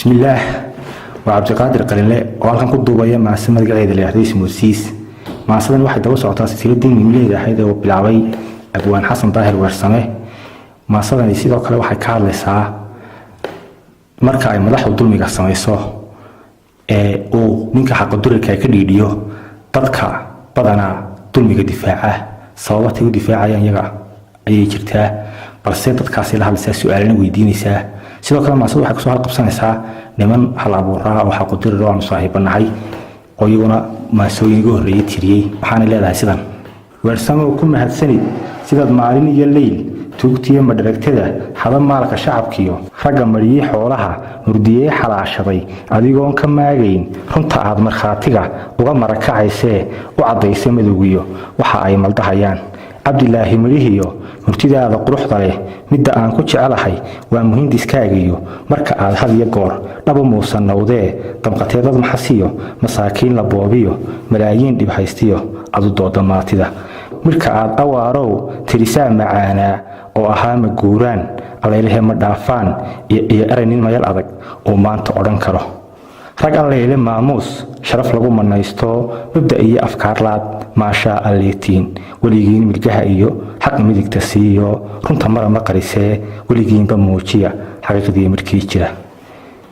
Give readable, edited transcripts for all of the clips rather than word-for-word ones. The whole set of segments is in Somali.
بسم الله وعبد القادر قليله وhalkan ku duubaya maasada magaceeda leeyahay Muusiis maasadan waxay daba socotaa silsiladii miileeda ahayd oo bilaabay Abwaan Xasan Daahir Warsame maasadan sidoo kale waxay ka hadlaysaa marka ay madaxdu dulmiga sameeyso oo ninka xaq durka ka dhiidiyo dadka badana dulmiga difaaca sababta uu difaacayaan iyaga ayay jirtaa balse dadkaasi la hadlaysaa su'aalana weydiinaysaa sidoo kale maasadu waxay ku soo qabsanaysaa niman hal abuuraa oo xaq dir oo aan saaxiibanahay oo iyaguna maasooyinka horeeyay tiriyay waxaan leedahay sidan Warsame ku mahadsanid sidaad maalin iyo leyl tuugtiye madaragtada hada maalka shacabkiyo raga mariyay xoolaha murdiyay xalaashaday adigoon ka maagayn runta aad marxaatiga uga marakacaysee u cadaysay madowgiyo waxa ay maldahayaan Abdulaahi Marihiyo murtidaada quruxda leh midda aan ku jecelahay waa muhiimdiskaagiyo marka aad had iyo goor dhabo muusan nawdee damqateedad maxasiyo masaakiin la boobiyo malaayiin dhib haystiyo adu dooda maatida marka aad awaarow tirisaa macaana oo ahaa ma guuraan aleelahe ma dhaafaan iyo aranin mayal adag oo maanta odhan karo rag aleele maamuus sharaf lagu manaysto mabda iyo afkaar laad maasha alleetiin waligiin milgaha iyo xaq midigta siiyo runta marama qarisee waligiinba muujiya xaqiiqdii markii jira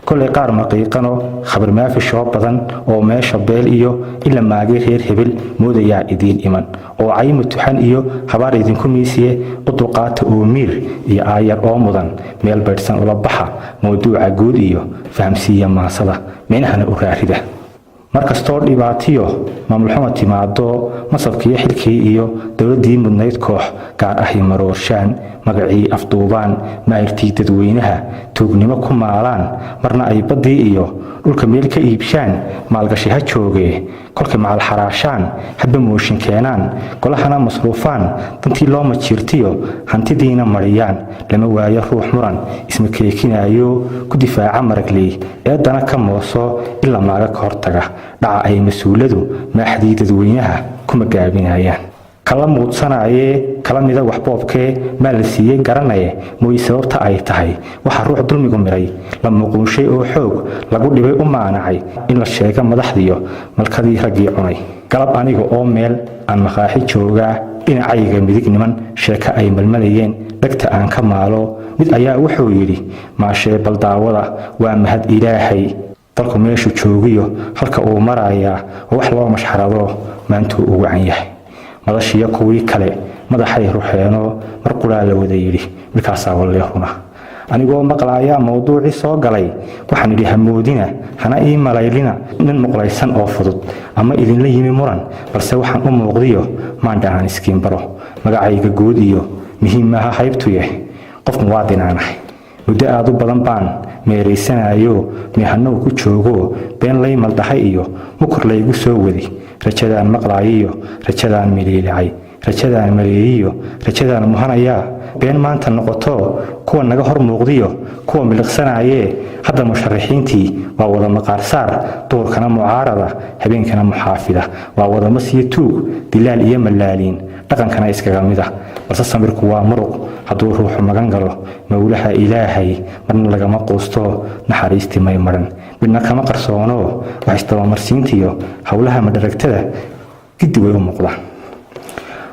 kulli qaar maqiiqano khabar maafisho badan oo meesha beel iyo ila maagay reer hebel moodaya idin iman oo aymu tuxan iyo habaar idin ku miisiye qudqaata oo miir iyo aayar oo mudan meel beersan ula baxa mowduuca guud iyo fahamsiya maasada meena u raarida markastoo dhibaatiyo maamulxuma timaado masabkii xilkii iyo dawladii mudnayd koox gaar ah maroorshaan magacii afduubaan maayirtii dadweynaha tuugnimo ku maalaan marna ay badii iyo dhulka meel ka iibshaan maalgashi ha joogee kolka macal xaraashaan habba mooshin keenaan golahana masruufaan dantii loo majiirtiyo hantidiina mariyaan lama waayo ruux muran isma keekinayo ku difaaca maragley eedana ka mooso ila maaga ka hortaga dhaca ay mas'uuladu maaxdii dadweynaha kuma gaabinayaan kala muudsanaayee kala mida wax boobkee maal siiyay garanaye mooy sababta ay tahay waxa ruux dulmigu miray la muuqushay oo xoog lagu dhibay u maanacay in la sheego madaxdiyo malkadii ragii cunay galab aniga oo meel aan maqaaxi jooga dhinacayga midig niman sheeka ay malmalayeen dagta aan ka maalo mid ayaa wuxuu yiri maashee baldaawada waa mahad ilaahay dalku meeshu joogiyo halka uu maraaya wax loo mashxarado maanta uu wacan yahay madashiya kuwii kale madaxay ruuxeeno mar qulaa la wada yiri markaas waleehuna anigoo maqlaaya mowduuci soo galay waxaan idhi hamoodina hana ii malaylina nin muqlaysan oo fudud ama idin la yimi muran balse waxaan u muuqdiyo maandhaan iskiin baro magacayga guud iyo muhiimaha haybtuye qof muwaadinaanahay muddo aad u badan baan meereysanayo mihanow ku joogo been lay maldahay iyo mukor laygu soo wadi rajadaan maqlaayiyo rajadaan miliilay rajadaan maleeyiyo rajadaan muhanaya been maanta noqoto kuwa naga hor muuqdiyo kuwa miliqsanaaye hadda musharaxiintii waa wada maqaar saar doorkana mucaarada habeenkana muxaafida waa wada masiyo tuug dilaal iyo malaaliin dhaqankana iskaga mid ah balse samirku waa muruq hadduu ruuxu magan galo mawlaha ilaahay marna lagama quusto naxariistii may maran midna kama qarsoono wax istabamarsiintiyo hawlaha madaragtada gidi way u muuqdaan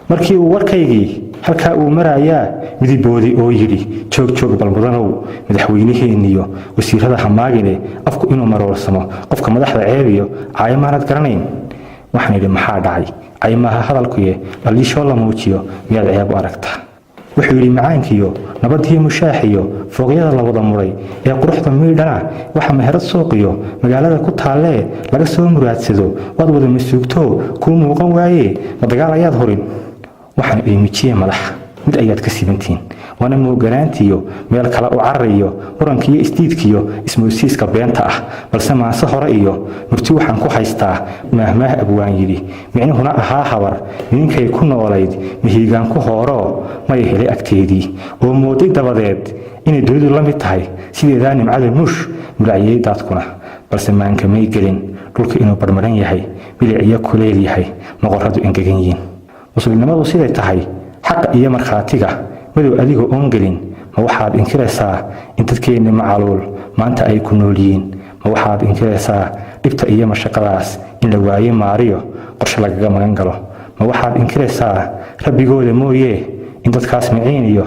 markii uu warkaygii halka uu marayaa midiboodi oo yiri joog balmudanow madaxweynaheeniyo wasiirada hamaagine afku inuu maroorsamo qofka madaxda ceebiyo caaymaanad garanayn waxaan idhi maxaa dhacay aymaha hadalkuye dhaliisho la muujiyo miyaad ceeb u aragtaa wuxuu yiri macaankiyo nabadiyo mushaaxiyo fooqyada la wada muray ee quruxda miidhana waxa meherad suuqiyo magaalada ku taalee laga soo muraadsado wad wada masuugto ku muuqan waaye madagaal ayaad horin waxaan iimijiye madax mid ayaad ka sibantiin wana mooganaantiyo meel kala u carariyo murankiyo istiidkiyo ismoosiiska beenta ah balse maase hore iyo murti waxaan ku haystaa mahmaah abwaan yiri micnuhuna ahaa habar ninkay ku noolayd mihigaan ku hooro may helay agteedii oo mooday dabadeed inay dunidu la mid tahay sideedaa nimcada mush mulaayay dadkuna balse maanka may gelin dhulka inuu barmaran yahay biliciyo kuleel yahay maqoradu engegan yihiin muslimnimadu siday tahay xaq iyo marxaatiga madow adiga oon gelin ma waxaad inkiraysaa in dadkeenni macaluul maanta ay ku nool yihiin ma waxaad inkiraysaa dhibta iyo mashaqadaas in la waaye maariyo qorshe lagaga magan galo ma waxaad inkiraysaa rabbigooda mooyee in dadkaas miciin iyo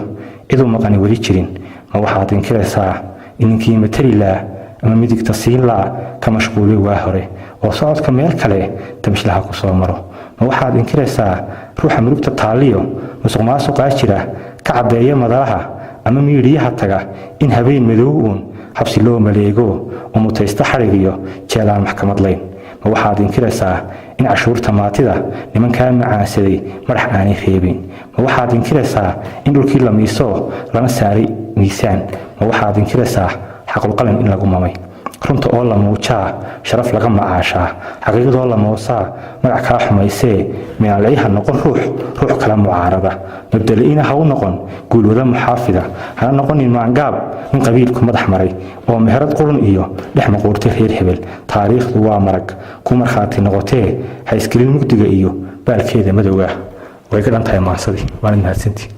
ciduu maqani weli jirin ma waxaad inkiraysaa in ninkii matalilaa ama midigta siinlaa ka mashquulay waa hore oo socodka meel kale tabishlaha ku soo maro ma waxaad inkiraysaa ruuxa murugta taaliyo musuqmaasuqaa jira ka caddeeya madalaha ama miidhiyaha taga in habeen madow uun xabsi loo maleego oo mutaysta xarig iyo jeelaan maxkamad layn ma waxaad inkiraysaa in cashuurta maatida nimankaa macaansaday madax aanay reebin ma waxaad inkiraysaa in dhulkii la miiso lana saaray miisaan ma waxaad inkiraysaa xaqulqalin in lagu mamay runta oo la muujaa sharaf laga macaashaa xaqiiqdoo la moosaa magac kaa xumaysee minaalciha noqon ruux kala mucaarada mabdali'ina ha u noqon guulwada muxaafida hana noqonin maangaab in qabiilku madax maray oo meherad qurun iyo dhex maquurtay reer hebel taariikhdu waa marag ku markhaati noqotee ha isgelin mugdiga iyo baalkeeda madowga way ka dhan tahay maansadii waana mahadsantii